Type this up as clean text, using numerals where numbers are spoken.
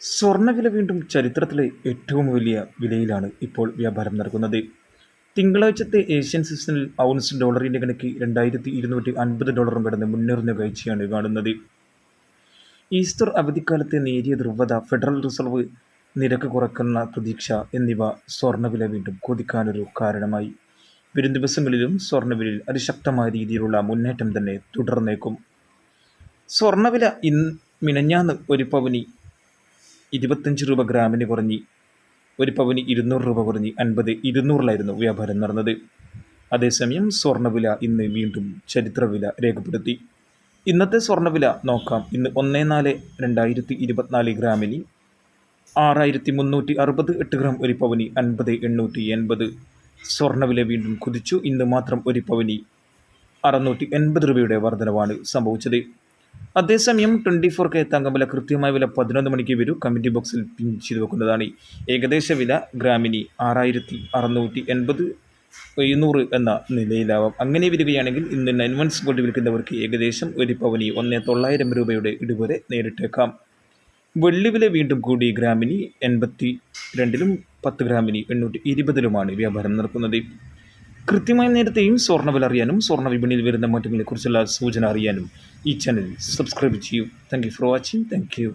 സ്വർണ്ണവില വീണ്ടും ചരിത്രത്തിലെ ഏറ്റവും വലിയ വിലയിലാണ് ഇപ്പോൾ വ്യാപാരം നടക്കുന്നത്. തിങ്കളാഴ്ചത്തെ ഏഷ്യൻ സെഷനിൽ ഔൺസ് ഡോളറിന്റെ കണക്ക് $2,250 കടന്ന് മുന്നേറുന്ന കാഴ്ചയാണ് കാണുന്നത്. ഈസ്റ്റർ അവധിക്കാലത്തെ നേരിയ ധ്രുവത, ഫെഡറൽ റിസർവ് നിരക്ക് കുറക്കുന്ന പ്രതീക്ഷ എന്നിവ സ്വർണ്ണവില വീണ്ടും കുതിക്കാനൊരു കാരണമായി. വരും ദിവസങ്ങളിലും സ്വർണ്ണവിലയിൽ അതിശക്തമായ രീതിയിലുള്ള മുന്നേറ്റം തന്നെ തുടർന്നേക്കും. സ്വർണ്ണവില മിനിഞ്ഞാന്ന് ഒരു പവന് 25 രൂപ ഗ്രാമിന് കുറഞ്ഞ് ഒരു പവന് 200 രൂപ കുറഞ്ഞ് 50-200 വ്യാപാരം നടന്നത്. അതേസമയം സ്വർണ്ണവില ഇന്ന് വീണ്ടും ചരിത്രവില രേഖപ്പെടുത്തി. ഇന്നത്തെ സ്വർണ്ണവില നോക്കാം. ഇന്ന് 1/4/2024 ഗ്രാമിന് 6360, 8 ഗ്രാം ഒരു പവന് 50,880. സ്വർണ്ണവില വീണ്ടും കുതിച്ചു. ഇന്ന് മാത്രം ഒരു പവന് 680 രൂപയുടെ വർധനവാണ് സംഭവിച്ചത്. അതേസമയം 24K തങ്കവില കൃത്യമായ വില 11 മണിക്ക് വരൂ. കമൻറ്റ് ബോക്സിൽ പിൻ ചെയ്ത് വെക്കുന്നതാണ്. ഏകദേശ വില ഗ്രാമിന് 6680, 700 എന്ന നിലയിലാവാം. അങ്ങനെ വരികയാണെങ്കിൽ ഇന്ന് 9 months ഗോൾഡ് വിൽക്കുന്നവർക്ക് ഏകദേശം ഒരു പവന് 1,900 രൂപയുടെ ഇടിവരെ നേരിട്ടേക്കാം. വെള്ളി വില വീണ്ടും കൂടി. ഗ്രാമിന് 82-ലും 10 ഗ്രാമിന് 820-ലുമാണ് വ്യാപാരം നടക്കുന്നത്. കൃത്യമായ നേരത്തെയും സ്വർണ്ണവില അറിയാനും സ്വർണ്ണ വിപണിയിൽ വരുന്ന മാറ്റങ്ങളെക്കുറിച്ചുള്ള സൂചന അറിയാനും ഈ ചാനൽ സബ്സ്ക്രൈബ് ചെയ്യൂ. Thank you for watching. Thank you.